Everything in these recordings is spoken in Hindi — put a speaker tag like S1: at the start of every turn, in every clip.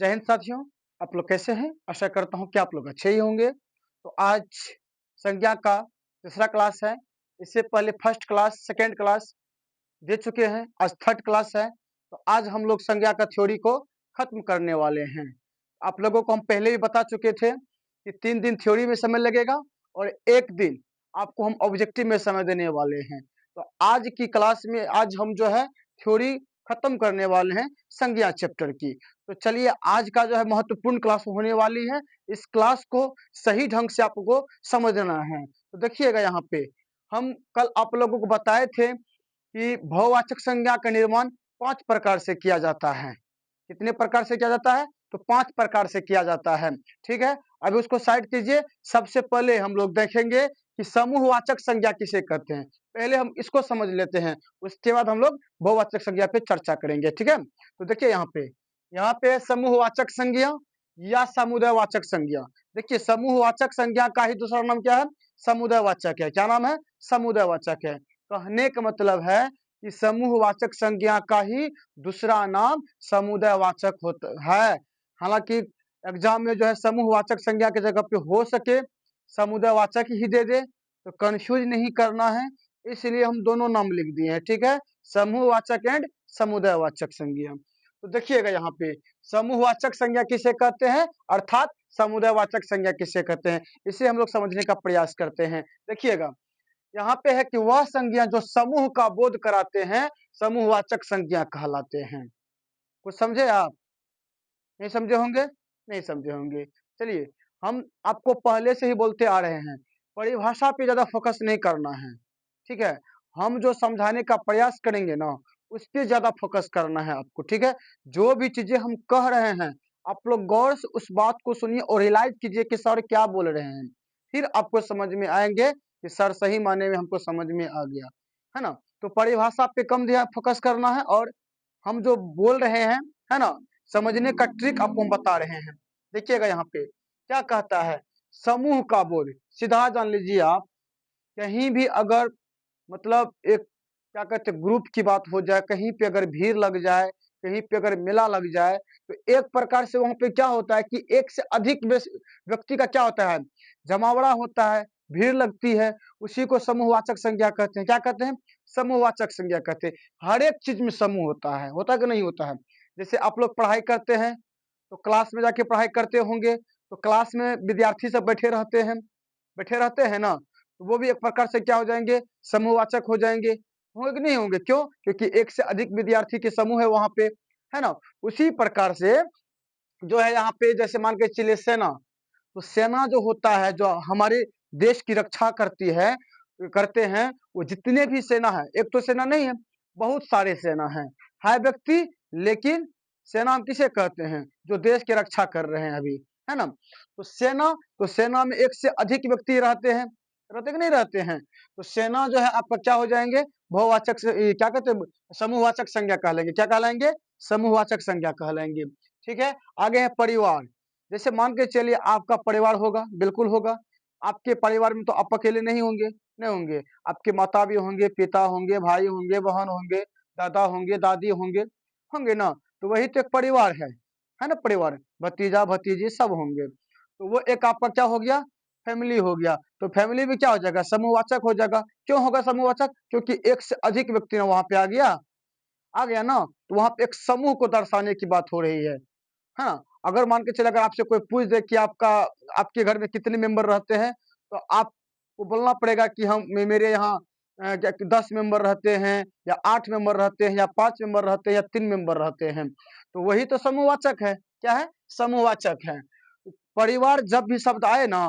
S1: जय हिंद साथियों, आप लोग कैसे हैं? आशा करता हूँ कि आप लोग अच्छे ही होंगे। तो आज संज्ञा का तीसरा क्लास है। इससे पहले फर्स्ट क्लास, सेकंड क्लास दे चुके हैं, आज थर्ड क्लास है। तो आज हम लोग संज्ञा का थ्योरी को खत्म करने वाले हैं। आप लोगों को हम पहले भी बता चुके थे कि 3 दिन थ्योरी में समय लगेगा और 1 दिन आपको हम ऑब्जेक्टिव में समय देने वाले हैं। तो आज की क्लास में आज हम जो है थ्योरी खत्म करने वाले हैं संज्ञा चैप्टर की। तो चलिए आज का जो है महत्वपूर्ण क्लास होने वाली है। इस क्लास को सही ढंग से आपको समझना है। तो देखिएगा यहाँ पे हम कल आप लोगों को बताए थे कि बहुवाचक संज्ञा का निर्माण 5 प्रकार से किया जाता है। कितने प्रकार से किया जाता है? तो 5 प्रकार से किया जाता है। ठीक है, अभी उसको साइड कीजिए। सबसे पहले हम लोग देखेंगे कि समूहवाचक संज्ञा किसे कहते हैं। पहले हम इसको समझ लेते हैं, उसके बाद हम लोग बहुवाचक संज्ञा पे चर्चा करेंगे। ठीक है, तो देखिए यहाँ पे समूहवाचक संज्ञा या समुदायवाचक संज्ञा। देखिए समूहवाचक संज्ञा का ही दूसरा नाम क्या है? समुदायवाचक है। क्या नाम है? समुदायवाचक है। कहने का मतलब है कि समूहवाचक संज्ञा का ही दूसरा नाम समुदायवाचक होता है। हालांकि एग्जाम में जो है समूहवाचक संज्ञा की जगह पे हो सके समुदायवाचक ही दे दे, तो कंफ्यूज नहीं करना है, इसलिए हम दोनों नाम लिख दिए हैं। ठीक है, समूहवाचक एंड समुदायवाचक संज्ञा। तो देखिएगा यहाँ पे समूहवाचक संज्ञा किसे कहते हैं अर्थात समुदायवाचक संज्ञा किसे कहते हैं, इसे हम लोग समझने का प्रयास करते हैं। देखिएगा यहाँ पे है कि वह संज्ञा जो समूह का बोध कराते हैं समूहवाचक संज्ञा कहलाते हैं। कुछ समझे आप? नहीं समझे होंगे? नहीं समझे होंगे। चलिए, हम आपको पहले से ही बोलते आ रहे हैं, परिभाषा पे ज्यादा फोकस नहीं करना है। ठीक है, हम जो समझाने का प्रयास करेंगे ना उस पे ज्यादा फोकस करना है आपको। ठीक है, जो भी चीजें हम कह रहे हैं आप लोग गौर से उस बात को सुनिए और रियलाइज कीजिए कि सर क्या बोल रहे हैं, फिर आपको समझ में आएंगे कि सर सही माने में हमको समझ में आ गया है ना। तो परिभाषा पे कम ध्यान फोकस करना है और हम जो बोल रहे हैं है ना, समझने का ट्रिक आपको हम बता रहे हैं। देखिएगा यहाँ पे क्या कहता है, समूह का बोध। सीधा जान लीजिए आप, कहीं भी अगर मतलब एक क्या कहते हैं ग्रुप की बात हो जाए, कहीं पे अगर भीड़ लग जाए, कहीं पे अगर मेला लग जाए, तो एक प्रकार से वहां पे क्या होता है कि एक से अधिक व्यक्ति का क्या होता है, जमावड़ा होता है, भीड़ लगती है। उसी को समूहवाचक संज्ञा कहते हैं। क्या कहते हैं? समूहवाचक संज्ञा कहते हैं। हर एक चीज में समूह होता है कि नहीं होता है? जैसे आप लोग पढ़ाई करते हैं तो क्लास में जाके पढ़ाई करते होंगे, तो क्लास में विद्यार्थी सब बैठे रहते हैं ना, तो वो भी एक प्रकार से क्या हो जाएंगे, समूहवाचक हो जाएंगे। होंगे कि नहीं होंगे? क्यों? क्योंकि एक से अधिक विद्यार्थी के समूह है वहां पे, है ना। उसी प्रकार से जो है यहाँ पे जैसे मान के चलिए सेना, तो सेना जो होता है जो हमारे देश की रक्षा करते हैं, वो जितने भी सेना है, एक तो सेना नहीं है, बहुत सारे सेना है व्यक्ति, लेकिन सेना हम किसे कहते हैं? जो देश की रक्षा कर रहे हैं अभी, है ना। तो सेना में एक से अधिक व्यक्ति रहते कि नहीं रहते हैं? तो सेना जो है आपका क्या हो जाएंगे, बहुवाचक से क्या कहते हैं, समूहवाचक संज्ञा कहलाएंगे। क्या कहलाएंगे? समूहवाचक संज्ञा कहलाएंगे। ठीक है, आगे है परिवार। जैसे मान के चलिए आपका परिवार होगा, बिल्कुल होगा। आपके परिवार में तो आप अकेले नहीं होंगे, आपके माता भी होंगे, पिता होंगे, भाई होंगे, बहन होंगे, दादा होंगे, दादी होंगे, होंगे ना। तो वही तो एक परिवार है ना। परिवार भतीजा भतीजी सब होंगे, तो वो एक आपका क्या हो गया, फैमिली हो गया। तो फैमिली भी क्या हो जाएगा, समूहवाचक हो जाएगा। क्यों होगा समूहवाचक? क्योंकि एक से अधिक व्यक्ति ना वहां पे आ गया ना, तो वहां पे एक समूह को दर्शाने की बात हो रही है। हाँ, अगर मान के चले अगर आपसे कोई पूछ दे कि आपके घर में कितने मेंबर रहते हैं, तो आपको बोलना पड़ेगा कि मेरे यहाँ 10 मेंबर रहते हैं या 8 मेंबर रहते हैं या 5 मेंबर रहते हैं या 3 मेंबर रहते हैं। तो वही तो समूहवाचक है। क्या है? समूहवाचक है। परिवार जब भी शब्द आए ना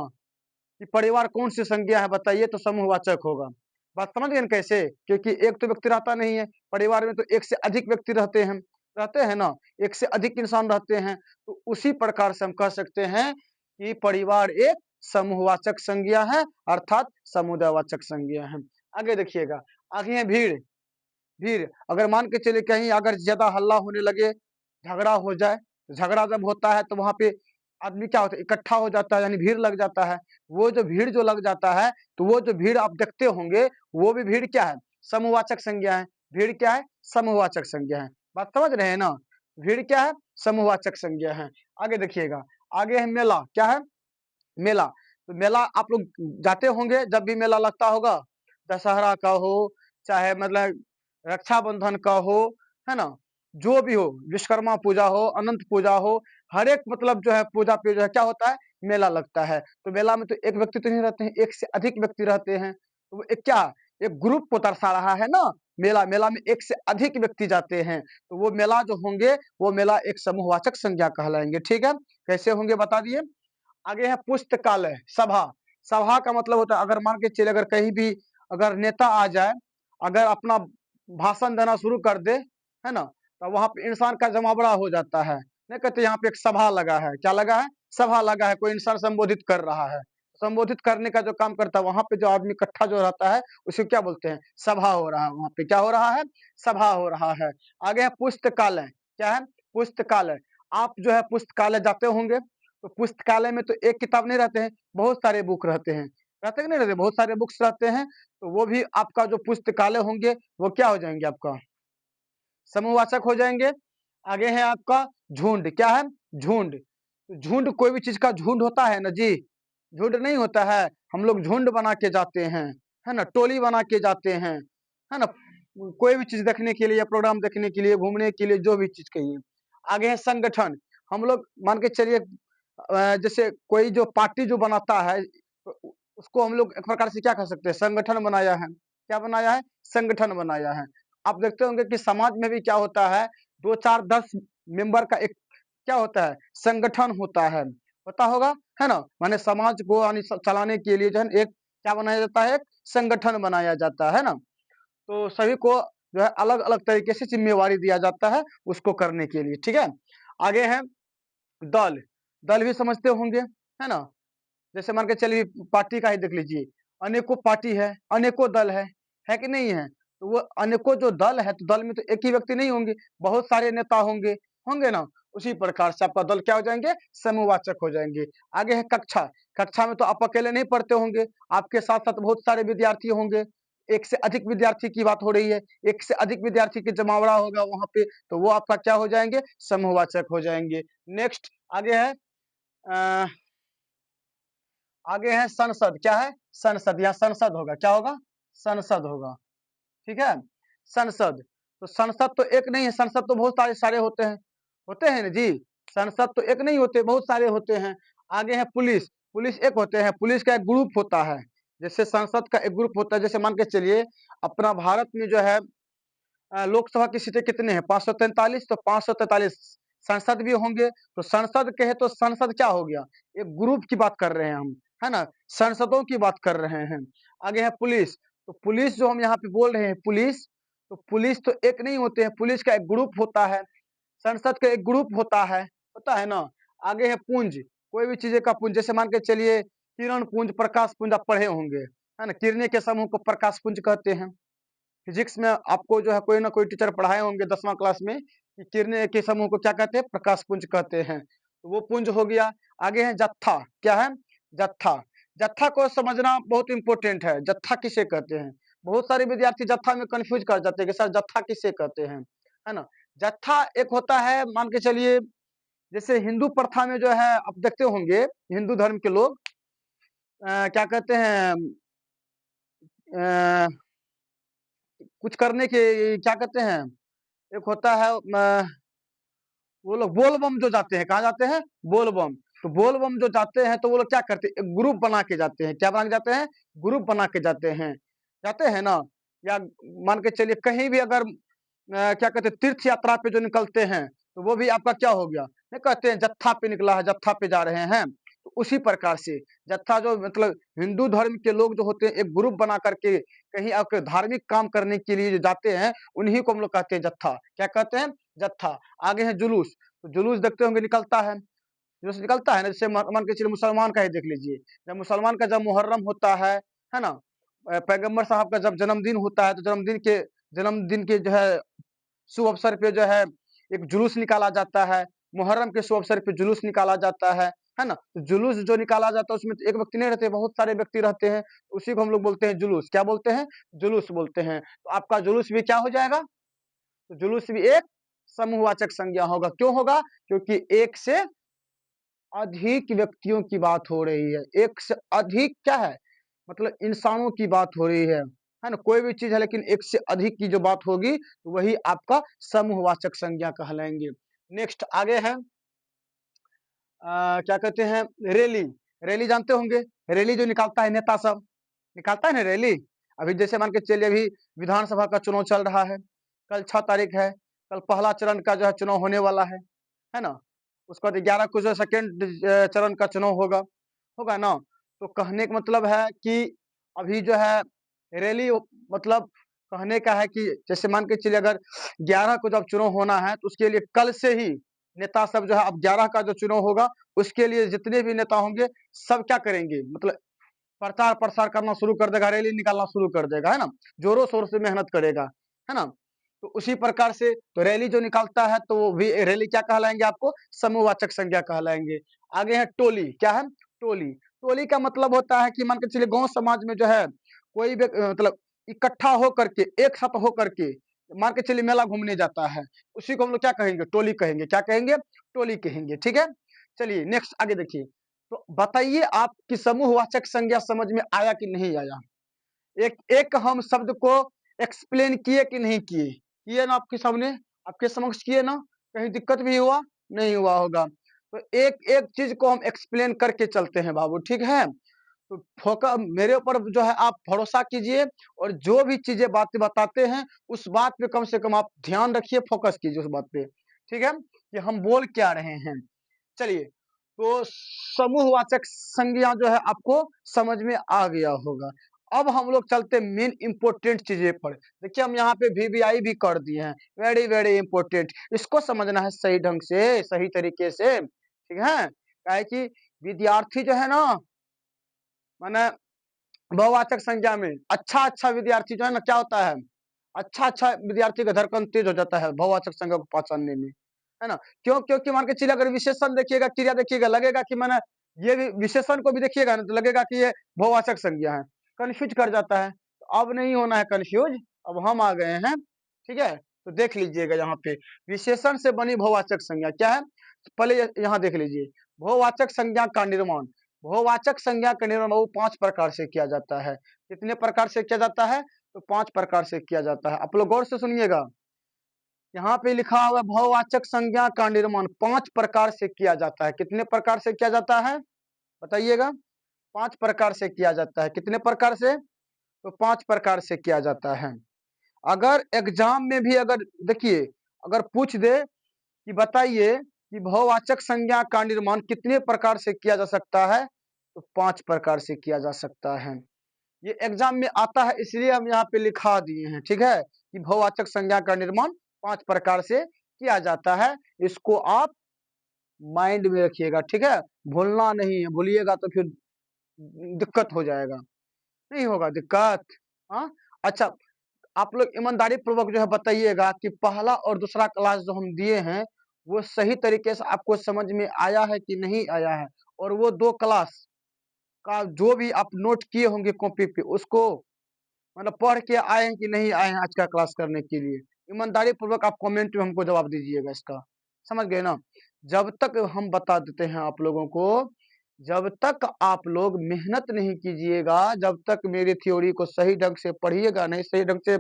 S1: कि परिवार कौन सी संज्ञा है बताइए, तो समूहवाचक होगा। बात समझ गए ना कैसे? क्योंकि एक तो व्यक्ति रहता नहीं है परिवार में, तो एक से अधिक व्यक्ति रहते हैं ना, एक से अधिक इंसान रहते हैं। तो उसी प्रकार से हम कह सकते हैं कि परिवार एक समूहवाचक संज्ञा है अर्थात समुदायवाचक संज्ञा है। आगे देखिएगा, आगे है भीड़। भीड़ अगर मान के चले कहीं अगर ज्यादा हल्ला होने लगे, झगड़ा हो जाए, तो झगड़ा जब होता है तो वहां पे आदमी क्या होता है, इकट्ठा हो जाता है, यानी भीड़ लग जाता है। वो जो भीड़ जो लग जाता है, तो वो जो भीड़ आप देखते होंगे, वो भी भीड़ क्या है, समूहवाचक संज्ञा है। भीड़ क्या है? समूहवाचक संज्ञा है। बात समझ रहे हैं ना? भीड़ क्या है? समूहवाचक संज्ञा है। आगे देखिएगा, आगे है मेला, क्या है? मेला। तो मेला आप लोग जाते होंगे जब भी मेला लगता होगा, दशहरा का हो, चाहे मतलब रक्षाबंधन का हो, है ना? जो भी हो, विश्वकर्मा पूजा हो, अनंत पूजा हो, हर एक मतलब जो है पूजा पे जो है क्या होता है? मेला लगता है। तो मेला में तो एक व्यक्ति तो नहीं रहते हैं, एक से अधिक व्यक्ति रहते हैं। तो वो एक क्या? एक ग्रुप को दर्शा रहा है ना मेला। मेला में एक से अधिक व्यक्ति जाते हैं, तो वो मेला जो होंगे, वो मेला एक समूहवाचक संज्ञा कहलाएँगे, ठीक है? कैसे होंगे बता दिए। आगे है पुस्तकालय, सभा। सभा का मतलब होता है, अगर मान के चलिए अगर कहीं भी अगर नेता आ जाए, अगर अपना भाषण देना शुरू कर दे, है ना? तो वहाँ पे इंसान का जमावड़ा हो जाता है। नहीं कहते यहाँ पे एक सभा लगा है, क्या लगा है? सभा लगा है, कोई इंसान संबोधित कर रहा है। संबोधित करने का जो काम करता है, वहाँ पे जो आदमी इकट्ठा जो रहता है, उसे क्या बोलते हैं? सभा हो रहा है वहाँ पे, क्या हो रहा है? सभा हो रहा है। आगे है पुस्तकालय, क्या है? पुस्तकालय। आप जो है पुस्तकालय जाते होंगे, तो पुस्तकालय में तो एक किताब नहीं रहते हैं, बहुत सारे बुक रहते हैं। रहते कि नहीं रहते? बहुत सारे बुक्स रहते हैं, तो वो भी आपका जो पुस्तकालय होंगे, वो क्या हो जाएँगे आपका? समूहवाचक हो जाएँगे। आगे है आपका झुंड, क्या है? झुंड। तो झुंड कोई भी चीज़ का झुंड होता है ना जी, झुंड नहीं होता है। हम लोग झुंड बना के जाते हैं, है ना? टोली बना के जाते हैं, है ना? कोई भी चीज़ देखने के लिए या प्रोग्राम देखने के लिए, घूमने के लिए, जो भी चीज़ कहिए। आगे है संगठन। हम लोग मान के चलिए जैसे कोई जो पार्टी जो बनाता है, तो उसको हम लोग एक प्रकार से क्या कह सकते हैं? संगठन बनाया है। क्या बनाया है? संगठन बनाया है। आप देखते होंगे कि समाज में भी क्या होता है, 2, 4, 10 मेंबर का एक क्या होता है? संगठन होता है। पता होगा, है ना? माने समाज को यानी चलाने के लिए जो है एक क्या बनाया जाता है? एक संगठन बनाया जाता है ना? तो सभी को जो है अलग-अलग तरीके से ज़िम्मेवारी दिया जाता है उसको करने के लिए, ठीक है? आगे है दल। दल भी समझते होंगे, है ना? जैसे मान के चलिए पार्टी का ही देख लीजिए, अनेकों पार्टी है, अनेकों दल है कि नहीं है? तो वो अनेकों जो दल है, तो दल में तो एक ही व्यक्ति नहीं होंगे, बहुत सारे नेता होंगे, होंगे ना? उसी प्रकार से आपका दल क्या हो जाएँगे? समूहवाचक हो जाएँगे। आगे है कक्षा। कक्षा में तो आप अकेले नहीं पढ़ते होंगे, आपके साथ-साथ बहुत सारे विद्यार्थी होंगे। एक से अधिक विद्यार्थी की बात हो रही है, एक से अधिक विद्यार्थी की जमावड़ा होगा वहाँ पे, तो वो आपका क्या हो जाएँगे? समूहवाचक हो जाएँगे। नेक्स्ट आगे है अ आगे है संसद, क्या है? संसद या संसद होगा, क्या होगा? संसद होगा, ठीक है? संसद, तो संसद तो एक नहीं है, संसद तो बहुत सारे सारे होते हैं ना जी? संसद तो एक नहीं होते, बहुत सारे होते हैं। आगे है पुलिस, पुलिस एक होते हैं, पुलिस का एक ग्रुप होता है। जैसे संसद का एक ग्रुप होता है, जैसे मान के चलिए अपना भारत में जो है लोकसभा की सीटें कितने हैं? 543, तो 543 सांसद भी होंगे, तो संसद कहे तो संसद क्या हो गया? एक ग्रुप की बात कर रहे हैं हम, है ना? सांसदों की बात कर रहे हैं। आगे है पुलिस, तो पुलिस जो हम यहाँ पे बोल रहे हैं पुलिस, तो पुलिस तो एक नहीं होते हैं, पुलिस का एक ग्रुप होता है, संसद का एक ग्रुप होता है, पता है ना? आगे है पुंज, कोई भी चीज़ें का पुंज, जैसे मान के चलिए किरण पुंज, प्रकाश पुंज आप पढ़े होंगे, है ना? किरणें के समूह को प्रकाश पुंज कहते हैं। फिजिक्स में आपको जो है कोई ना कोई टीचर पढ़ाए होंगे 10वां क्लास में कि किरणें के समूह को क्या कहते हैं? प्रकाश पुंज कहते हैं। तो वो पुंज हो गया। आगे है जत्था, क्या है? जत्था। जत्था को समझना बहुत इम्पोर्टेंट है। जत्था किसे कहते हैं? बहुत सारे विद्यार्थी जत्था में कन्फ्यूज कर जाते हैं कि सर जत्था किसे कहते हैं? है ना? जत्था एक होता है, मान के चलिए जैसे हिंदू प्रथा में जो है आप देखते होंगे हिंदू धर्म के लोग क्या कहते हैं अ, कुछ करने के क्या कहते हैं? एक होता है वो लोग बोलबम जो जाते हैं, कहाँ जाते हैं? बोलबम। तो बोलबम जो जाते हैं तो वो लोग क्या करते हैं? एक ग्रुप बना के जाते हैं। क्या बना के जाते हैं? ग्रुप बना के जाते हैं। जाते हैं ना? या मान के चलिए कहीं भी अगर क्या कहते हैं तीर्थ यात्रा पे जो निकलते हैं, तो वो भी आपका क्या हो गया? नहीं कहते हैं जत्था पे निकला है, जत्था पे जा रहे हैं। तो उसी प्रकार से जत्था जो मतलब हिंदू धर्म के लोग जो होते हैं एक ग्रुप बना करके कहीं आपके धार्मिक काम करने के लिए जो जाते हैं, उन्हीं को हम लोग कहते हैं जत्था। क्या कहते हैं? जत्था। आगे है जुलूस, तो जुलूस देखते होंगे निकलता है। जुलूस निकलता है ना, जैसे मान के चलिए मुसलमान का ही देख लीजिए। जब मुसलमान का जब मुहर्रम होता है ना? पैगंबर साहब का जब जन्मदिन होता है, तो जन्मदिन के जो है शुभ अवसर पे जो है एक जुलूस निकाला जाता है। मुहर्रम के शुभ अवसर पे जुलूस निकाला जाता है ना? तो जुलूस जो निकाला जाता है उसमें तो एक व्यक्ति नहीं रहते, बहुत सारे व्यक्ति रहते हैं। उसी को हम लोग बोलते हैं जुलूस। क्या बोलते हैं? जुलूस बोलते हैं। तो आपका जुलूस भी क्या हो जाएगा? तो जुलूस भी एक समूहवाचक संज्ञा होगा। क्यों होगा? क्योंकि एक से अधिक व्यक्तियों की बात हो रही है। एक से अधिक क्या है? मतलब इंसानों की बात हो रही है ना? कोई भी चीज़ है लेकिन एक से अधिक की जो बात होगी तो वही आपका समूहवाचक संज्ञा कहलाएँगे। नेक्स्ट आगे है क्या कहते हैं रैली। रैली जानते होंगे? रैली जो निकालता है नेता सब, निकालता है ना रैली? अभी जैसे मान के चलिए अभी विधानसभा का चुनाव चल रहा है, कल 6 तारीख है, कल पहला चरण का जो है चुनाव होने वाला है ना? उसके बाद 11 को जो सेकंड चरण का चुनाव होगा ना? तो कहने का मतलब है कि अभी जो है रैली मतलब कहने का है कि जैसे मान के चलिए अगर 11 को जब चुनाव होना है तो उसके लिए कल से ही नेता सब जो है अब 11 का जो चुनाव होगा उसके लिए जितने भी नेता होंगे सब क्या करेंगे मतलब प्रचार प्रसार करना शुरू कर देगा, रैली निकालना शुरू कर देगा, है ना? जोरों शोर से मेहनत करेगा, है ना? तो उसी प्रकार से तो रैली जो निकालता है तो वो भी रैली क्या कहलाएंगे आपको? समूहवाचक संज्ञा कहलाएंगे। आगे है टोली। क्या है? टोली। टोली का मतलब होता है कि मान के चलिए गांव समाज में जो है कोई भी मतलब इकट्ठा होकर के एक साथ होकर के मान के चलिए मेला घूमने जाता है, उसी को हम लोग क्या कहेंगे? टोली कहेंगे। क्या कहेंगे? टोली कहेंगे। ठीक है, चलिए नेक्स्ट आगे देखिए। तो बताइए आपकी समूहवाचक संज्ञा समझ में आया कि नहीं आया? एक एक हम शब्द को एक्सप्लेन किए कि नहीं किए? किए ना आपके सामने, आपके समक्ष किए ना? कहीं दिक्कत भी हुआ? नहीं हुआ होगा। तो एक-एक चीज़ को हम एक्सप्लेन करके चलते हैं बाबू, ठीक है? तो मेरे ऊपर जो है आप भरोसा कीजिए और जो भी चीज़ें बातें बताते हैं, उस बात पे कम से कम आप ध्यान रखिए, फोकस कीजिए उस बात पे, ठीक है? कि हम बोल क्या रहे हैं। चलिए, तो समूहवाचक संज्ञा जो है आपको समझ में आ गया होगा। अब हम लोग चलते हैं मेन इम्पोर्टेंट चीज़ें पर। देखिए हम यहाँ पे वीवीआई भी कर दिए हैं, वेरी वेरी इम्पोर्टेंट। इसको समझना है सही ढंग से, सही तरीके से, ठीक है? क्या है कि विद्यार्थी जो है ना माने बहुवाचक संज्ञा में अच्छा-अच्छा विद्यार्थी जो है ना क्या होता है? अच्छा-अच्छा विद्यार्थी का धड़कन तेज हो जाता है बहुवाचक संज्ञा को पहचानने में, है ना? क्यों? क्योंकि मान के चलिए अगर विशेषण देखिएगा, क्रिया देखिएगा, लगेगा कि माने ये भी विशेषण को भी देखिएगा ना तो लगेगा कि ये बहुवाचक संज्ञा है, कन्फ्यूज कर जाता है। तो अब नहीं होना है कन्फ्यूज, अब हम आ गए हैं, ठीक है? तो देख लीजिएगा यहाँ पे विशेषण से बनी बहुवाचक संज्ञा क्या है? पहले यहाँ देख लीजिए, बहुवाचक संज्ञा का निर्माण। बहुवाचक संज्ञा का निर्माण वो 5 प्रकार से किया जाता है। कितने प्रकार से किया जाता है? तो 5 प्रकार से किया जाता है। आप लोग गौर से सुनिएगा। यहाँ पे लिखा हुआ है बहुवाचक संज्ञा का निर्माण 5 प्रकार से किया जाता है। कितने प्रकार से किया जाता है? बताइएगा। 5 प्रकार से किया जाता है। कितने प्रकार से? तो 5 प्रकार से किया जाता है। अगर एग्ज़ाम में भी अगर देखिए, अगर पूछ दे कि बताइए कि बहुवाचक संज्ञा का निर्माण कितने प्रकार से किया जा सकता है? तो 5 प्रकार से किया जा सकता है। ये एग्जाम में आता है इसलिए हम यहाँ पे लिखा दिए हैं, ठीक है? कि बहुवाचक संज्ञा का निर्माण 5 प्रकार से किया जाता है। इसको आप माइंड में रखिएगा, ठीक है? भूलना नहीं है, भूलिएगा तो फिर दिक्कत हो जाएगा। नहीं होगा दिक्कत, हाँ? अच्छा, आप लोग ईमानदारी पूर्वक जो है बताइएगा कि पहला और दूसरा क्लास जो हम दिए हैं, वो सही तरीके से आपको समझ में आया है कि नहीं आया है? और वो 2 क्लास का जो भी आप नोट किए होंगे कॉपी पे उसको मतलब पढ़ के आए हैं कि नहीं आए हैं आज का क्लास करने के लिए? ईमानदारी पूर्वक आप कमेंट में हमको जवाब दीजिएगा इसका। समझ गए ना? जब तक हम बता देते हैं आप लोगों को, जब तक आप लोग मेहनत नहीं कीजिएगा, जब तक मेरी थ्योरी को सही ढंग से पढ़िएगा नहीं, सही ढंग से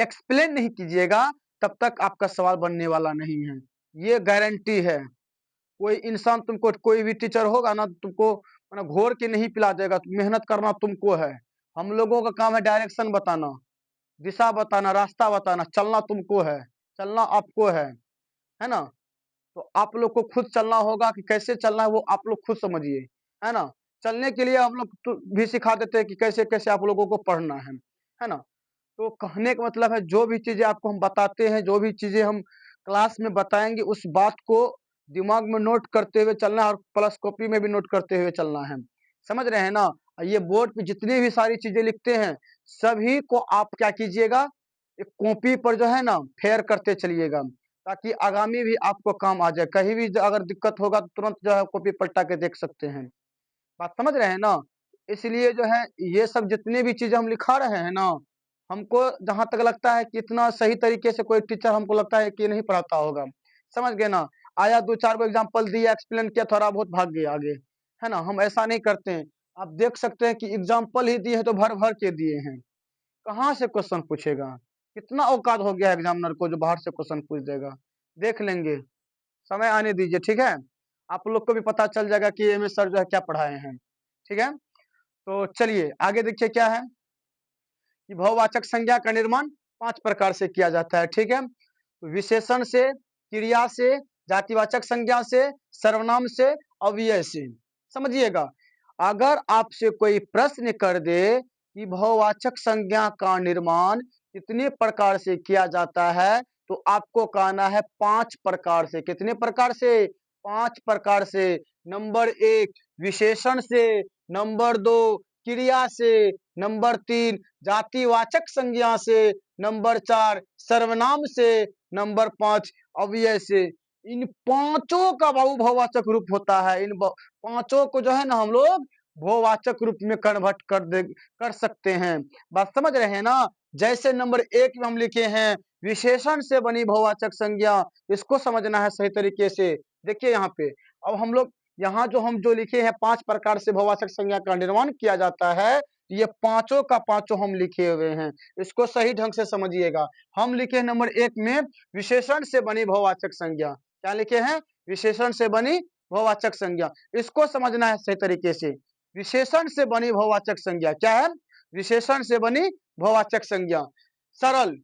S1: एक्सप्लेन नहीं कीजिएगा, तब तक आपका सवाल बनने वाला नहीं है। ये गारंटी है। कोई इंसान तुमको कोई भी टीचर होगा ना तुमको घोर के नहीं पिला देगा, मेहनत करना तुमको है। हम लोगों का काम है डायरेक्शन बताना, दिशा बताना, रास्ता बताना, चलना तुमको है, चलना आपको है ना? तो आप लोग को खुद चलना होगा कि कैसे चलना है वो आप लोग खुद समझिए, है ना? चलने के लिए हम लोग तो भी सिखा देते हैं कि कैसे-कैसे आप लोगों को पढ़ना है ना? तो कहने का मतलब है जो भी चीज़ें आपको हम बताते हैं, जो भी चीज़ें हम क्लास में बताएँगे उस बात को दिमाग में नोट करते हुए चलना है और प्लस कॉपी में भी नोट करते हुए चलना है। समझ रहे हैं ना? ये बोर्ड पे जितनी भी सारी चीज़ें लिखते हैं, सभी को आप क्या कीजिएगा, एक कॉपी पर जो है ना फेर करते चलिएगा, ताकि आगामी भी आपको काम आ जाए। कहीं भी अगर दिक्कत होगा तो तुरंत जो है कॉपी पलटा के देख सकते हैं। बात समझ रहे हैं ना? इसलिए जो है ये सब जितनी भी चीज़ें हम लिखा रहे हैं ना, हमको जहां तक लगता है कि इतना सही तरीके से कोई टीचर हमको लगता है कि नहीं पढ़ाता होगा। समझ गए ना? आया 2-4 को एग्जांपल दिया, एक्सप्लेन किया, थोड़ा बहुत भाग गया आगे, है ना? हम ऐसा नहीं करते हैं। आप देख सकते हैं कि एग्जांपल ही दिए हैं तो भर-भर के दिए हैं। कहाँ से क्वेश्चन पूछेगा? कितना औकात हो गया है एग्जामिनर को जो बाहर से क्वेश्चन पूछ देगा? देख लेंगे, समय आने दीजिए, ठीक है? आप लोग को भी पता चल जाएगा कि एमएस सर जो है क्या पढ़ाए हैं, ठीक है? तो चलिए आगे देखिए क्या है कि बहुवाचक संज्ञा का निर्माण 5 प्रकार से किया जाता है, ठीक है? तो विशेषण से, क्रिया से, जातिवाचक संज्ञा से, सर्वनाम से, अव्यय से। समझिएगा, अगर आपसे कोई प्रश्न कर दे कि बहुवाचक संज्ञा का निर्माण कितने प्रकार से किया जाता है, तो आपको कहना है 5 प्रकार से। कितने प्रकार से? 5 प्रकार से। नंबर 1 विशेषण से, नंबर 2 क्रिया से, नंबर 3 जातिवाचक संज्ञा से, नंबर 4 सर्वनाम से, नंबर 5 अव्यय से। इन पांचों का बहुवाचक रूप होता है। इन पांचों को जो है ना हम लोग बहुवाचक रूप में कन्वर्ट कर सकते हैं। बात समझ रहे हैं ना? जैसे नंबर 1 में हम लिखे हैं विशेषण से बनी बहुवाचक संज्ञा, इसको समझना है सही तरीके से। देखिए यहाँ पे अब हम लोग यहाँ जो लिखे हैं 5 प्रकार से बहुवाचक संज्ञा का निर्माण किया जाता है, ये पांचों का पांचों हम लिखे हुए हैं। इसको सही ढंग से समझिएगा। हम लिखे हैं नंबर 1 में विशेषण से बनी बहुवाचक संज्ञा। क्या लिखे हैं? विशेषण से बनी बहुवाचक संज्ञा। इसको समझना है सही तरीके से। विशेषण से बनी बहुवाचक संज्ञा क्या है? विशेषण से बनी बहुवाचक संज्ञा। सरल,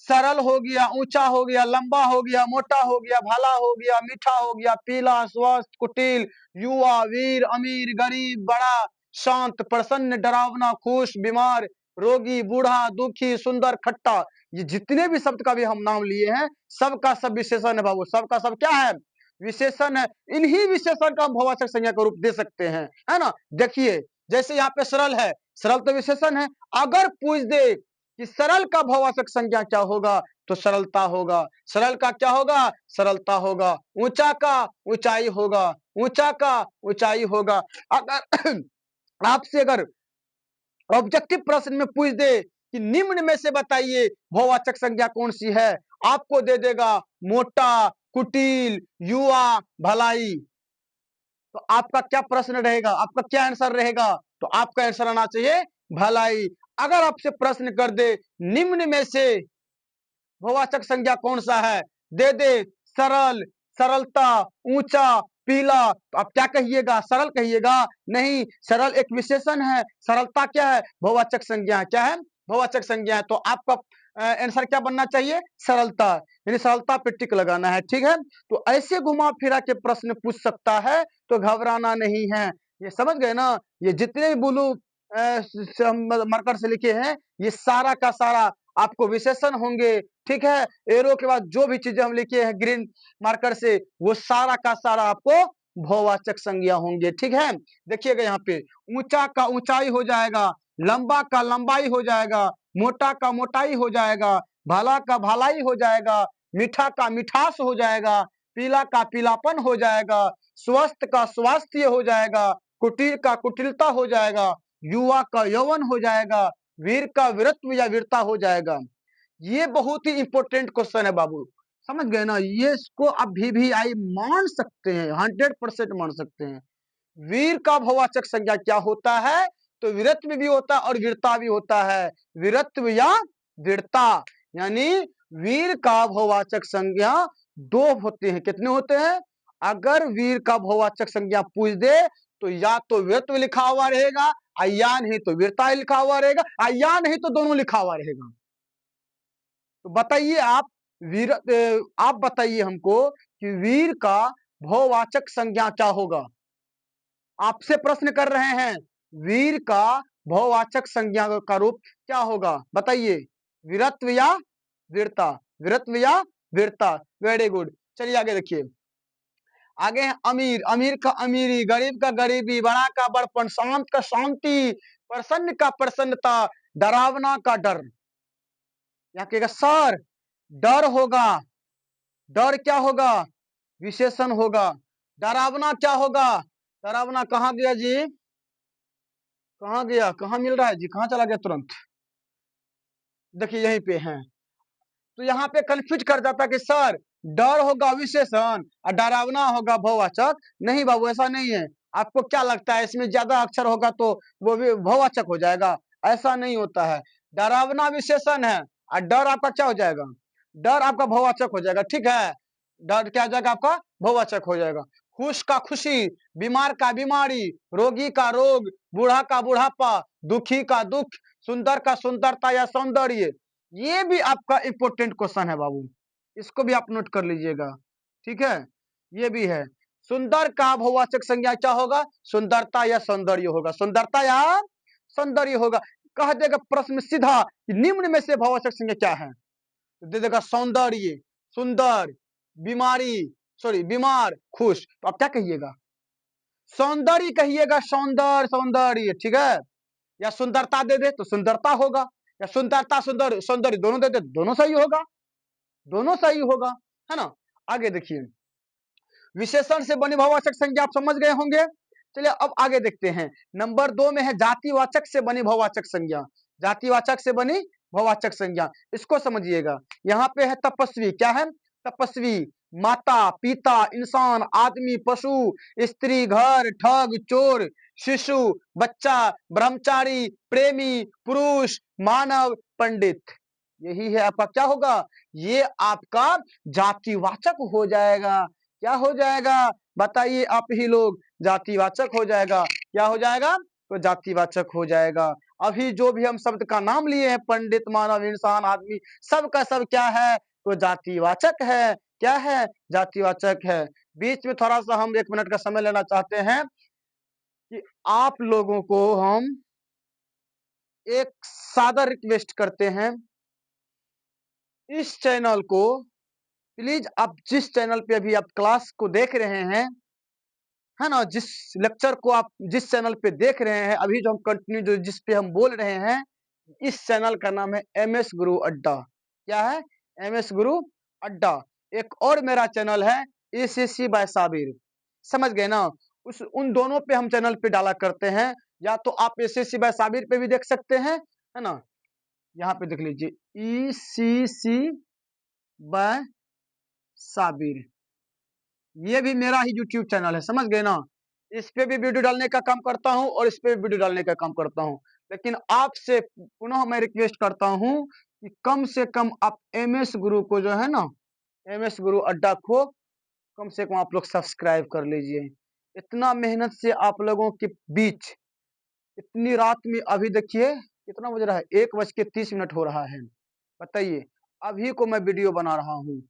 S1: सरल हो गया, ऊंचा हो गया, लंबा हो गया, मोटा हो गया, भाला हो गया, मीठा हो गया, पीला, स्वस्थ, कुटिल, युवा, वीर, अमीर, गरीब, बड़ा, शांत, प्रसन्न, डरावना, खुश, बीमार, रोगी, बूढ़ा, दुखी, सुंदर, खट्टा। ये जितने भी शब्द का भी हम नाम लिए हैं, सबका सब विशेषण है बाबू। सबका सब क्या है? विशेषण है। इन्हीं विशेषण का हम बहुवाचक संज्ञा का रूप दे सकते हैं, है ना? देखिए जैसे यहाँ पे सरल है, सरल तो विशेषण है। अगर पूछ दे कि सरल का बहुवाचक संज्ञा क्या होगा, तो सरलता होगा। सरल का क्या होगा? सरलता होगा। ऊंचा का ऊंचाई होगा। ऊंचा का ऊंचाई होगा। अगर आपसे अगर ऑब्जेक्टिव प्रश्न में पूछ दे कि निम्न में से बताइए बहुवाचक संज्ञा कौन सी है, आपको दे देगा मोटा, कुटिल, युवा, भलाई। तो आपका क्या प्रश्न रहेगा? आपका क्या आंसर रहेगा? तो आपका आंसर आना चाहिए भलाई। अगर आपसे प्रश्न कर दे निम्न में से बहुवाचक संज्ञा कौन सा है, दे दे सरल, सरलता, ऊंचा, पीला, तो आप क्या कहिएगा? सरल कहिएगा? नहीं, सरल एक विशेषण है। सरलता क्या है? बहुवाचक संज्ञा। क्या है? बहुवाचक संज्ञा है। तो आपका आंसर क्या बनना चाहिए? सरलता। यानी सरलता पे टिक लगाना है, ठीक है? तो ऐसे घुमा फिरा के प्रश्न पूछ सकता है, तो घबराना नहीं है। ये समझ गए ना? ये जितने ब्लू मार्कर से लिखे हैं, ये सारा का सारा आपको विशेषण होंगे, ठीक है? एरो के बाद जो भी चीजें हम लिखे हैं ग्रीन मार्कर से, वो सारा का सारा आपको बहुवाचक संज्ञा होंगे, ठीक है? देखिएगा यहाँ पे ऊंचा का ऊंचाई हो जाएगा, लंबा का लंबाई हो जाएगा, मोटा का मोटाई हो जाएगा, भाला का भालाई हो जाएगा, मीठा का मिठास हो जाएगा, पीला का पीलापन हो जाएगा, स्वस्थ का स्वास्थ्य हो जाएगा, कुटिल का कुटिलता हो जाएगा, युवा का यौवन हो जाएगा, वीर का वीरत्व या वीरता हो जाएगा। ये बहुत ही इंपॉर्टेंट क्वेश्चन है बाबू। समझ गए ना? ये इसको अभी भी आई मान सकते हैं, 100% मान सकते हैं। वीर का बहुवाचक संज्ञा क्या होता है? तो वीरत्व भी होता है और वीरता भी होता है। वीरत्व या वीरता, यानी वीर का बहुवाचक संज्ञा दो होते हैं। कितने होते हैं? अगर वीर का बहुवाचक संज्ञा पूछ दे तो या तो वीरत्व लिखा हुआ रहेगा, या नहीं तो वीरता लिखा हुआ रहेगा, या नहीं तो दोनों लिखा हुआ रहेगा। तो बताइए आप बताइए हमको कि वीर का बहुवाचक संज्ञा क्या होगा? आपसे प्रश्न कर रहे हैं, वीर का बहुवाचक संज्ञा का रूप क्या होगा? बताइए। वीरत्व या वीरता? वीरत्व या वीरता? Very good. चलिए आगे देखिए। आगे है अमीर, अमीर का अमीरी, गरीब का गरीबी, बड़ा का बड़पन, शांत का शांति, प्रसन्न का प्रसन्नता, डरावना का डर। यहाँ कहेगा सर डर होगा। डर क्या होगा? विशेषण होगा। डरावना क्या होगा? डरावना कहाँ गया जी? कहाँ गया? कहाँ मिल रहा है जी? कहाँ चला गया तुरंत? देखिए यहीं पे हैं। तो यहाँ पे कंफ्यूज कर जाता कि सर डर होगा विशेषण और डरावना होगा बहुवाचक। नहीं बाबू, ऐसा नहीं है। आपको क्या लगता है इसमें ज्यादा अक्षर होगा तो वो भी बहुवाचक हो जाएगा? ऐसा नहीं होता है। डरावना विशेषण है और डर आपका क्या हो जाएगा? डर आपका बहुवाचक हो जाएगा, ठीक है। डर क्या हो जाएगा आपका? बहुवाचक हो जाएगा। खुश का खुशी, बीमार का बीमारी, रोगी का रोग, बूढ़ा का बुढ़ापा, दुखी का दुख, सुंदर का सुंदरता या सौंदर्य, ये भी आपका इंपॉर्टेंट क्वेश्चन है बाबू, इसको भी आप नोट कर लीजिएगा, ठीक है। ये भी है। सुंदर का बहुवाचक संज्ञा क्या होगा? सुंदरता या सौंदर्य होगा, सुंदरता या सौंदर्य होगा। कह देगा प्रश्न सीधा कि निम्न में से बहुवाचक संज्ञा क्या है, तो दे देगा सौंदर्य, सुंदर, बीमारी, सॉरी बीमार, खुश। तो आप क्या कहिएगा? सौंदर्य कहिएगा, सौंदर्य सौंदर्य, ठीक है। या सुंदरता दे दे तो सुंदरता होगा, या सुंदरता सुंदर सौंदर्य दोनों दे दे दोनों सही होगा, दोनों सही होगा, है ना। आगे देखिए, विशेषण से बनी बहुवाचक संज्ञा आप समझ गए होंगे। चलिए अब आगे देखते हैं। नंबर 2 में है जातिवाचक से बनी बहुवाचक संज्ञा। जातिवाचक से बनी बहुवाचक संज्ञा, इसको समझिएगा। यहाँ पे है तपस्वी, क्या है? तपस्वी, माता, पिता, इंसान, आदमी, पशु, स्त्री, घर, ठग, चोर, शिशु, बच्चा, ब्रह्मचारी, प्रेमी, पुरुष, मानव, पंडित। यही है आपका क्या होगा? ये आपका जातिवाचक हो जाएगा। क्या हो जाएगा? बताइए आप ही लोग। जातिवाचक हो जाएगा। क्या हो जाएगा? तो जातिवाचक हो जाएगा। अभी जो भी हम शब्द का नाम लिए हैं, पंडित, मानव, इंसान, आदमी, सब का सब क्या है? तो जातिवाचक है। क्या है? जातिवाचक है। बीच में थोड़ा सा हम 1 मिनट का समय लेना चाहते हैं कि आप लोगों को हम एक सादा रिक्वेस्ट करते हैं, इस चैनल को प्लीज, आप जिस चैनल पे अभी आप क्लास को देख रहे हैं, है ना, जिस लेक्चर को आप जिस चैनल पे देख रहे हैं, अभी जो हम कंटिन्यू जो जिस पे हम बोल रहे हैं, इस चैनल का नाम है एमएस गुरु अड्डा। क्या है? एमएस गुरु अड्डा। एक और मेरा चैनल है एसीसी बाय साबिर। समझ गए ना? उस उन दोनों पे हम चैनल पे डाला करते हैं। या तो आप एसीसी बाय साबिर पे भी देख सकते हैं, है ना। यहाँ पे देख लीजिए ईसीसी बाय साबिर, ये भी मेरा ही यूट्यूब चैनल है, समझ गए ना। इस पे भी वीडियो डालने का काम करता हूँ और इस पे भी वीडियो डालने का काम करता हूँ। लेकिन आपसे पुनः मैं रिक्वेस्ट करता हूँ कि कम से कम आप एमएस गुरु को जो है ना, एमएस गुरु अड्डा को कम से कम आप लोग सब्सक्राइब कर लीजिए। इतना मेहनत से आप लोगों के बीच इतनी रात में, अभी देखिए कितना बज रहा है, 1:30 हो रहा है। बताइए, अभी को मैं वीडियो बना रहा हूँ,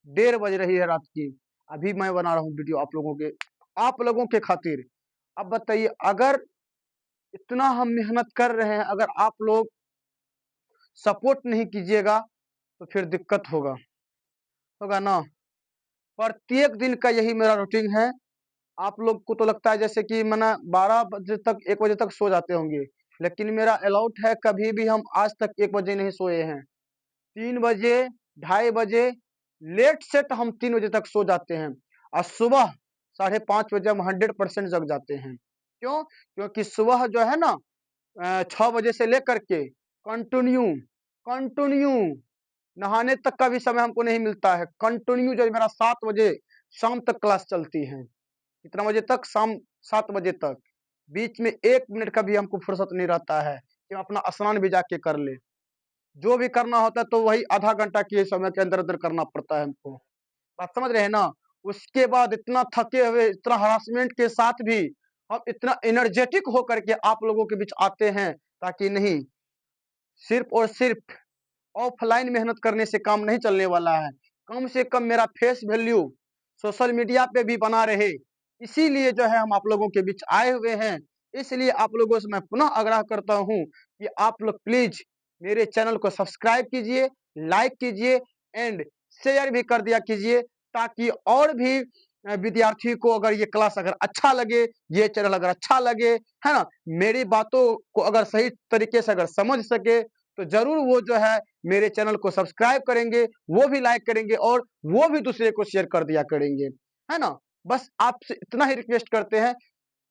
S1: 1:30 बज रही है रात की, अभी मैं बना रहा हूँ वीडियो आप लोगों के खातिर। अब बताइए, अगर इतना हम मेहनत कर रहे हैं, अगर आप लोग सपोर्ट नहीं कीजिएगा तो फिर दिक्कत होगा, होगा ना। प्रत्येक दिन का यही मेरा रूटीन है। आप लोग को तो लगता है जैसे कि मना 12 बजे तक 1 बजे तक सो जाते होंगे, लेकिन मेरा अलाउड है, कभी भी हम आज तक 1 बजे नहीं सोए हैं। 3 बजे, 2:30 बजे, लेट से तो हम 3 बजे तक सो जाते हैं और सुबह 5:30 बजे हम 100% जग जाते हैं। क्यों? क्योंकि सुबह जो है ना 6 बजे से लेकर के कंटिन्यू कंटिन्यू नहाने तक का भी समय हमको नहीं मिलता है। कंटिन्यू जो मेरा 7 बजे शाम तक क्लास चलती है। कितना बजे तक? शाम 7 बजे तक। बीच में 1 मिनट का भी हमको फुर्सत नहीं रहता है कि हम अपना स्नान भी जाके कर ले। जो भी करना होता है तो वही आधा घंटा के समय के अंदर-अंदर करना पड़ता है हमको। बात समझ रहे हैं ना? उसके बाद इतना थके हुए, इतना हरासमेंट के साथ भी हम इतना एनर्जेटिक होकर के आप लोगों के बीच आते हैं, ताकि नहीं, सिर्फ़ और सिर्फ़ ऑफ़लाइन मेहनत करने से काम नहीं चलने वाला है। कम से कम मेरा फेस वैल्यू सोशल मीडिया पे भी बना रहे, इसीलिए जो है हम आप लोगों के बीच आए हुए हैं। इसलिए आप लोगों से मैं पुनः आग्रह करता हूँ कि आप लोग प्लीज़ मेरे चैनल को सब्सक्राइब कीजिए, लाइक कीजिए एंड शेयर भी कर दिया कीजिए, ताकि और भी विद्यार्थी को अगर ये क्लास अगर अच्छा लगे, ये चैनल अगर अच्छा लगे, है ना? मेरी बातों को अगर सही तरीके से अगर समझ सके, तो ज़रूर वो जो है मेरे चैनल को सब्सक्राइब करेंगे, वो भी लाइक करेंगे और वो भी दूसरे को शेयर कर दिया करेंगे, है ना? बस आपसे इतना ही रिक्वेस्ट करते हैं,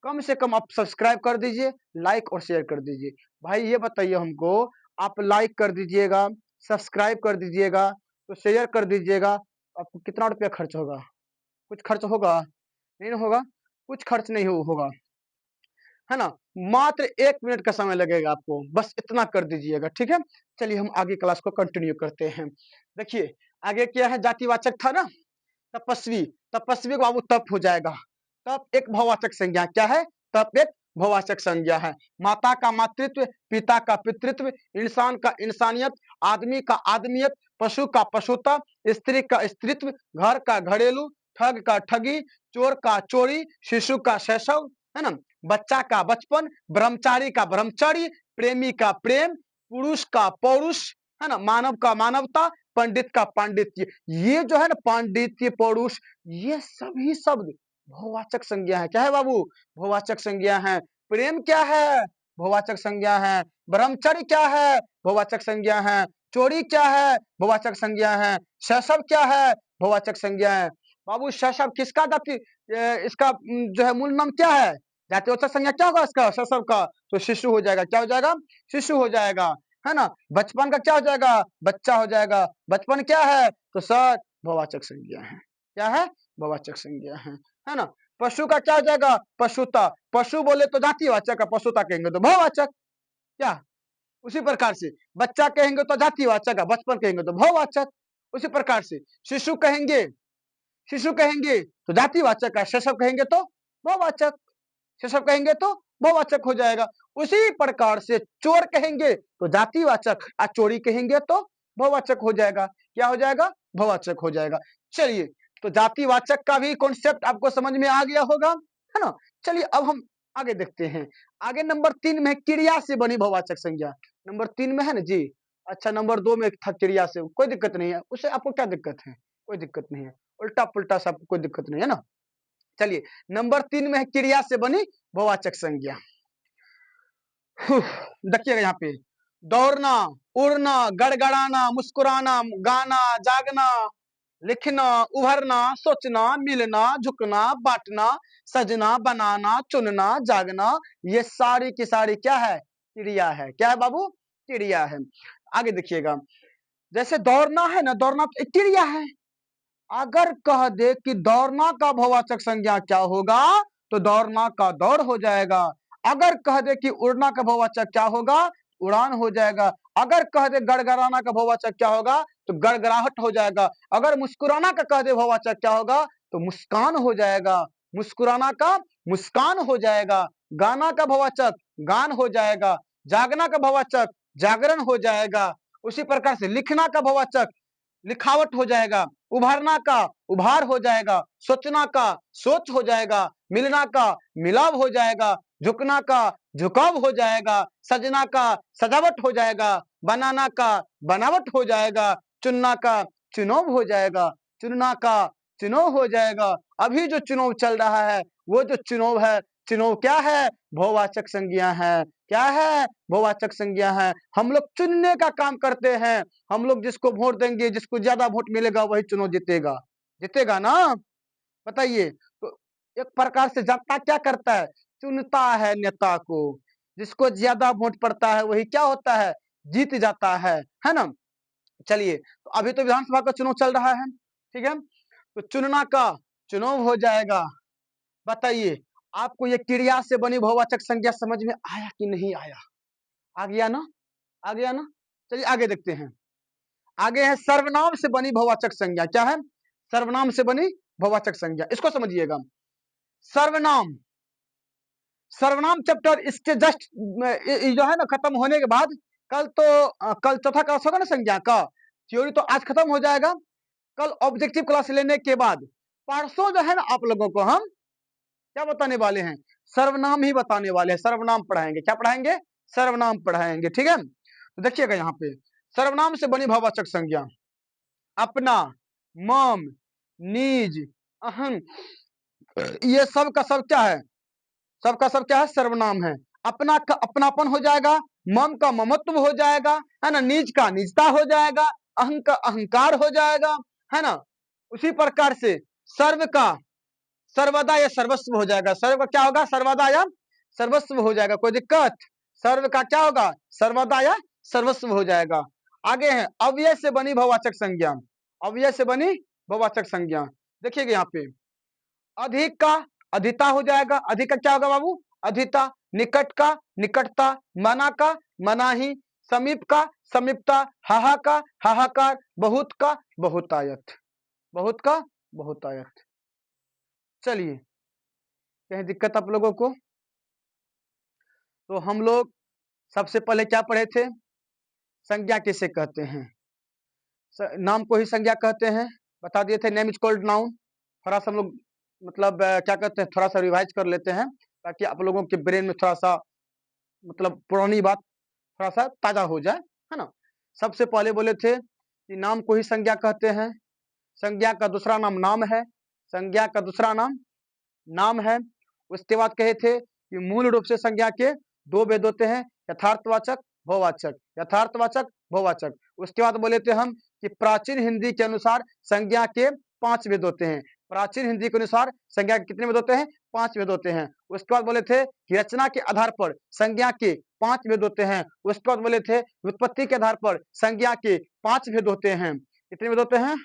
S1: कम से कम आप सब्सक्राइब कर दीजिए, लाइक और शेयर कर दीजिए। भाई ये बताइए हमको, आप लाइक कर दीजिएगा, सब्सक्राइब कर दीजिएगा, तो शेयर कर दीजिएगा। आपको कितना रुपया खर्च होगा? कुछ खर्च होगा? नहीं ना होगा, कुछ खर्च नहीं होगा, है ना? मात्र 1 मिनट का समय लगेगा आपको, बस इतना कर दीजिएगा, ठीक है? चलिए हम आगे क्लास को कंटिन्यू करते हैं। देखिए, आगे क्या है, जातिवाचक था ना? तपस्वी, तपस्वी को बाबू तप हो जाएगा। तप एक भववाचक संज्ञा, क्या है? तप एक भववाचक संज्ञा है। माता का मातृत्व, पिता का पितृत्व, इंसान का इंसानियत, आदमी का आदमियत, पशु का पशुता, स्त्री का स्त्रीत्व, घर का घरेलू, ठग का ठगी, चोर का चोरी, शिशु का शैशव, है ना? बच्चा का बचपन, ब्रह्मचारी का ब्रह्मचर्य, प्रेमी का प्रेम, पुरुष का पौरुष, है ना? मानव का मानवता, पंडित का पांडित्य। ये जो है ना, पांडित्य, पौरुष, ये सभी शब्द बहुवाचक संज्ञा है। क्या है बाबू? बहुवाचक संज्ञा है। प्रेम क्या है? बहुवाचक संज्ञा है। ब्रह्मचर्य क्या है? बहुवाचक संज्ञा है। चोरी क्या है? बहुवाचक संज्ञा है। शैशव क्या है? बहुवाचक संज्ञा है। बाबू शैशव किसका जाति, इसका जो है मूल नाम क्या है? जातिवाचक संज्ञा क्या होगा इसका? शैशव का तो शिशु हो जाएगा। क्या हो जाएगा? शिशु हो जाएगा, है ना? बचपन का क्या हो जाएगा? बच्चा हो जाएगा। बचपन क्या है? तो सर बहुवाचक संज्ञा है। क्या है? बहुवाचक संज्ञा है ना? पशु का क्या हो जाएगा? पशुता। पशु बोले तो जातिवाचक, पशुता कहेंगे तो बहुवाचक। क्या? उसी प्रकार से बच्चा कहेंगे तो जातिवाचक, बचपन कहेंगे तो बहुवाचक। उसी प्रकार से शिशु कहेंगे, शिशु कहेंगे तो जातिवाचक है, शैशव कहेंगे तो बहुवाचक, शैशव कहेंगे तो बहुवाचक हो जाएगा। उसी प्रकार से चोर कहेंगे तो जातिवाचक, और चोरी कहेंगे तो बहुवाचक हो जाएगा। क्या हो जाएगा? बहुवाचक हो जाएगा। चलिए, तो जातिवाचक का भी कॉन्सेप्ट आपको समझ में आ गया होगा, है ना? चलिए अब हम आगे देखते हैं। आगे नंबर 3 में क्रिया से बनी बहुवाचक संज्ञा। नंबर 3 में है ना जी। अच्छा, नंबर 2 में था क्रिया से, कोई दिक्कत नहीं है, उससे आपको क्या दिक्कत है? कोई दिक्कत नहीं है, उल्टा पुल्टा सा आपको कोई दिक्कत नहीं है ना। चलिए, नंबर 3 में है क्रिया से बनी बहुवाचक संज्ञा। देखिएगा यहाँ पे, दौड़ना, उड़ना, गड़गड़ाना, मुस्कुराना, गाना, जागना, लिखना, उभरना, सोचना, मिलना, झुकना, बांटना, सजना, बनाना, चुनना, जागना, ये सारी की सारी क्या है? क्रिया है। क्या है बाबू? क्रिया है। आगे देखिएगा, जैसे दौड़ना है ना, दौड़ना तो एक क्रिया है। अगर कह दे कि दौड़ना का बहुवाचक संज्ञा क्या होगा, तो दौड़ना का दौड़ हो जाएगा। अगर कह दे कि उड़ना का बहुवाचक क्या होगा, उड़ान हो जाएगा। अगर कह दे गड़गड़ाना का बहुवाचक क्या होगा, तो गड़गड़ाहट हो जाएगा। अगर मुस्कुराना का कह दे बहुवाचक क्या होगा, तो मुस्कान हो जाएगा। मुस्कुराना का मुस्कान हो जाएगा। गाना का बहुवाचक गान हो जाएगा। जागना का बहुवाचक जागरण हो जाएगा। उसी प्रकार से लिखना का बहुवाचक लिखावट हो जाएगा। उभारना का उभार हो जाएगा। सोचना का सोच हो जाएगा। मिलना का मिलाव हो जाएगा। झुकना का झुकाव हो जाएगा। सजना का सजावट हो जाएगा। बनाना का बनावट हो जाएगा। चुनना का चुनाव हो जाएगा। चुनना का चुनाव हो जाएगा। अभी जो चुनाव चल रहा है, वो जो चुनाव है, चुनाव क्या है? बहुवाचक संज्ञा है। क्या है? बहुवाचक संज्ञा है। हम लोग चुनने का काम करते हैं। हम लोग जिसको वोट देंगे, जिसको ज्यादा वोट मिलेगा, वही चुनाव जीतेगा। जीतेगा ना? बताइए। तो एक प्रकार से जनता क्या करता है? चुनता है नेता को। जिसको ज्यादा वोट पड़ता है वही क्या होता है? जीत जाता है ना? चलिए, तो अभी तो विधानसभा का चुनाव चल रहा है, ठीक है? तो चुनना का चुनाव हो जाएगा। बताइए, आपको ये क्रिया से बनी बहुवाचक संज्ञा समझ में आया कि नहीं आया? आ गया ना? आ गया ना? चलिए आगे देखते हैं। आगे है सर्वनाम से बनी बहुवाचक संज्ञा। क्या है? सर्वनाम से बनी बहुवाचक संज्ञा, इसको समझिएगा। सर्वनाम, सर्वनाम चैप्टर इसके जस्ट जो है ना खत्म होने के बाद, कल तो कल चौथा क्लास होगा ना संज्ञा का, थ्योरी तो आज खत्म हो जाएगा। कल ऑब्जेक्टिव क्लास लेने के बाद परसों जो है ना आप लोगों को हम क्या बताने वाले हैं? सर्वनाम ही बताने वाले हैं। सर्वनाम पढ़ाएंगे। क्या पढ़ाएंगे? सर्वनाम पढ़ाएंगे, ठीक है? तो देखिएगा यहाँ पे, सर्वनाम से बनी भाववाचक संज्ञा, अपना, मम, निज, अहम, ये सब का सब क्या है? सब का सब क्या है? सर्वनाम है। अपना का अपनापन हो जाएगा। मम का ममत्व हो जाएगा, है ना? निज का निजता हो जाएगा। अहं का अहंकार हो जाएगा, है ना? उसी प्रकार से सर्व का सर्वदा या सर्वस्व हो जाएगा। सर्व का क्या होगा? सर्वदा या सर्वस्व हो जाएगा। कोई दिक्कत? सर्व का क्या होगा? सर्वदा या सर्वस्व हो जाएगा। आगे है अव्यय से बनी बहुवाचक संज्ञा, अव्यय से बनी बहुवाचक संज्ञा। देखिएगा यहाँ पे अधिक का अधिता हो जाएगा, अधिक का क्या होगा बाबू, अधिता, निकट का निकटता, मना का मनाही, समीप का समीपता, हाहा का हाहाकार, बहुत का बहुतायत, बहुत का बहुतायत। चलिए, कहीं दिक्कत आप लोगों को? तो हम लोग सबसे पहले क्या पढ़े थे, संज्ञा किसे कहते हैं, नाम को ही संज्ञा कहते हैं, बता दिए थे, नेम इज कॉल्ड नाउन। थोड़ा सा हम लोग मतलब क्या कहते हैं, थोड़ा सा रिवाइज कर लेते हैं ताकि आप लोगों के ब्रेन में थोड़ा सा मतलब पुरानी बात थोड़ा सा ताजा हो जाए, है ना। सबसे पहले बोले थे कि नाम को ही संज्ञा कहते हैं, संज्ञा का दूसरा नाम नाम है, संज्ञा का दूसरा नाम नाम है। उसके बाद कहे थे कि मूल रूप से संज्ञा के दो भेद होते हैं, यथार्थवाचक बहुवाचक, यथार्थवाचक बहुवाचक। उसके बाद बोले थे हम कि प्राचीन हिंदी के अनुसार संज्ञा के 5 भेद होते हैं, प्राचीन हिंदी के अनुसार संज्ञा के कितने भेद होते हैं, 5 भेद होते हैं। उसके बाद बोले थे कि रचना के आधार पर संज्ञा के 5 भेद होते हैं। उसके बाद बोले थे व्युत्पत्ति के आधार पर संज्ञा के 5 भेद होते हैं। कितने भेद होते हैं,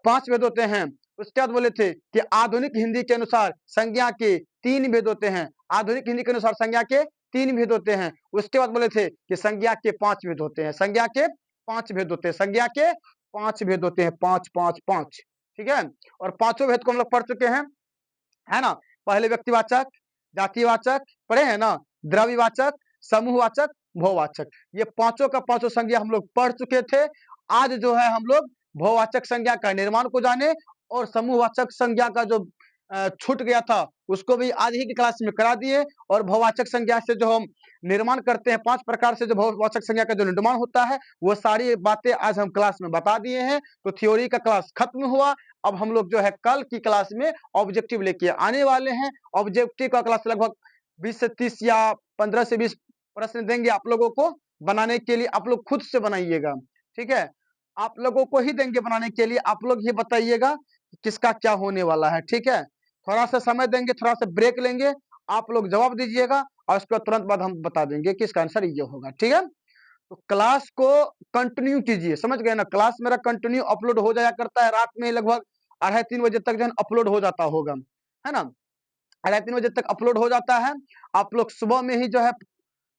S1: 5 भेद होते हैं। उसके बाद बोले थे कि आधुनिक हिंदी के अनुसार संज्ञा के 3 भेद होते हैं, आधुनिक हिंदी के अनुसार संज्ञा के 3 भेद होते हैं। उसके बाद बोले थे कि संज्ञा के 5 भेद होते हैं, संज्ञा के 5 भेद होते हैं, संज्ञा के 5 भेद होते हैं, 5 5 5, ठीक है। और पांचों भेद को हम लोग पढ़ चुके हैं, है ना। पहले व्यक्तिवाचक, जातिवाचक पढ़े हैं ना, द्रव्यवाचक, समूहवाचक, बहुवाचक, ये पांचों का पांचों संज्ञा हम लोग पढ़ चुके थे। आज जो है हम लोग बहुवाचक संज्ञा का निर्माण को जाने और समूहवाचक संज्ञा का जो छूट गया था उसको भी आज ही की क्लास में करा दिए। और बहुवाचक संज्ञा से जो हम निर्माण करते हैं, 5 प्रकार से जो बहुवाचक संज्ञा का जो निर्माण होता है, वो सारी बातें आज हम क्लास में बता दिए हैं। तो थ्योरी का क्लास खत्म हुआ। अब हम लोग जो है कल की क्लास में ऑब्जेक्टिव लेके आने वाले हैं। ऑब्जेक्टिव का क्लास लगभग 20 से 30 या 15 से 20 प्रश्न देंगे आप लोगों को बनाने के लिए, आप लोग खुद से बनाइएगा, ठीक है। आप लोगों को ही देंगे बनाने के लिए, आप लोग ये बताइएगा किसका क्या होने वाला है, ठीक है। थोड़ा सा समय देंगे, थोड़ा सा ब्रेक लेंगे, आप लोग जवाब दीजिएगा और उसके तुरंत बाद हम बता देंगे कि इसका आंसर ये होगा, ठीक है। तो क्लास को कंटिन्यू कीजिए, समझ गए ना। क्लास मेरा कंटिन्यू अपलोड हो जाया करता है, रात में लगभग 2:30-3 बजे तक जो है अपलोड हो जाता होगा, है ना। 2:30-3 बजे तक अपलोड हो जाता है। आप लोग सुबह में ही जो है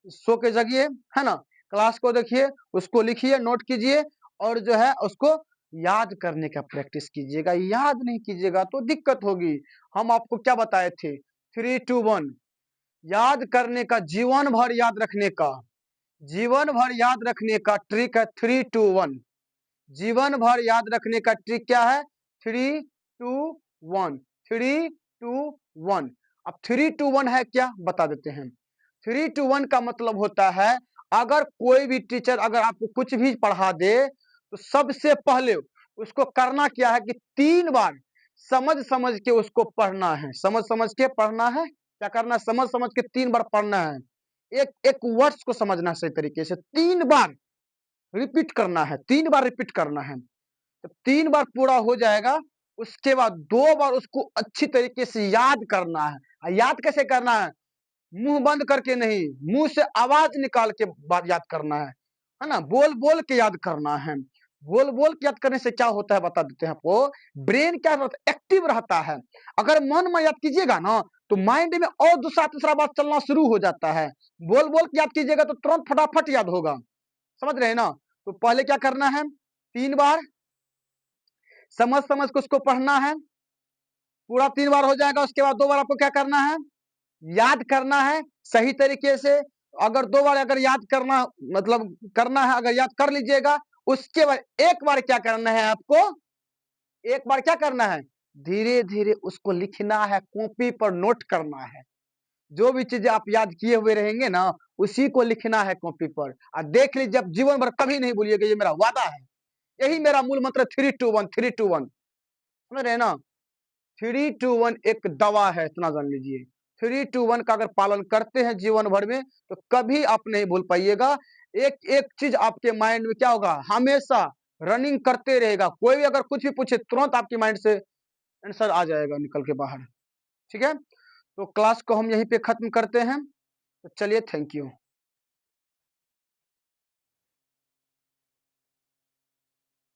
S1: सो के जगिए, है ना, क्लास को देखिए, उसको लिखिए, नोट कीजिए और जो है उसको याद करने का प्रैक्टिस कीजिएगा। याद नहीं कीजिएगा तो दिक्कत होगी। हम आपको क्या बताए थे, 3 2 1 याद करने का, जीवन भर याद रखने का, जीवन भर याद रखने का ट्रिक है 3 2 1। जीवन भर याद रखने का ट्रिक क्या है, 3 2 1, 3 2 1। अब 3 2 1 है क्या, बता देते हैं। 3 2 1 का मतलब होता है, अगर कोई भी टीचर अगर आपको कुछ भी पढ़ा दे तो सबसे पहले उसको करना क्या है कि 3 बार समझ समझ के उसको पढ़ना है, समझ समझ के पढ़ना है। क्या करना है, समझ समझ के 3 बार पढ़ना है। एक एक वर्ड्स को समझना है सही तरीके से, 3 बार रिपीट करना है, 3 बार रिपीट करना है। जब 3 बार पूरा हो जाएगा उसके बाद 2 बार उसको अच्छी तरीके से याद करना है। याद कैसे करना है, मुंह बंद करके नहीं, मुंह से आवाज निकाल के बात याद करना है ना। बोल बोल के याद करना है। बोल बोल के याद करने से क्या होता है बता देते हैं आपको, ब्रेन क्या रहता है, एक्टिव रहता है। अगर मन में याद कीजिएगा ना तो माइंड में और दूसरा तीसरा बात चलना शुरू हो जाता है। बोल बोल के याद कीजिएगा तो तुरंत फटाफट याद होगा, समझ रहे हैं ना। तो पहले क्या करना है, 3 बार समझ समझ के उसको पढ़ना है, पूरा 3 बार हो जाएगा। उसके बाद 2 बार आपको क्या करना है, याद करना है सही तरीके से। अगर 2 बार अगर याद करना मतलब करना है, अगर याद कर लीजिएगा, उसके बाद एक बार क्या करना है आपको, एक बार क्या करना है, धीरे धीरे उसको लिखना है, कॉपी पर नोट करना है। जो भी चीजें आप याद किए हुए रहेंगे ना उसी को लिखना है कॉपी पर। और देख लीजिए, अब जीवन भर कभी नहीं भूलिएगा, ये मेरा वादा है। यही मेरा मूल मंत्र 3 2 1, 3 2 1, समझ रहे हैं ना। 3 2 1 एक दवा है, इतना जान लीजिए। 3 2 1 का अगर पालन करते हैं जीवन भर में तो कभी आप नहीं भूल पाइएगा। एक एक चीज आपके माइंड में क्या होगा, हमेशा रनिंग करते रहेगा। कोई भी अगर कुछ भी पूछे तुरंत आपके माइंड से आंसर आ जाएगा निकल के बाहर, ठीक है। तो क्लास को हम यहीं पे खत्म करते हैं। तो चलिए, थैंक यू।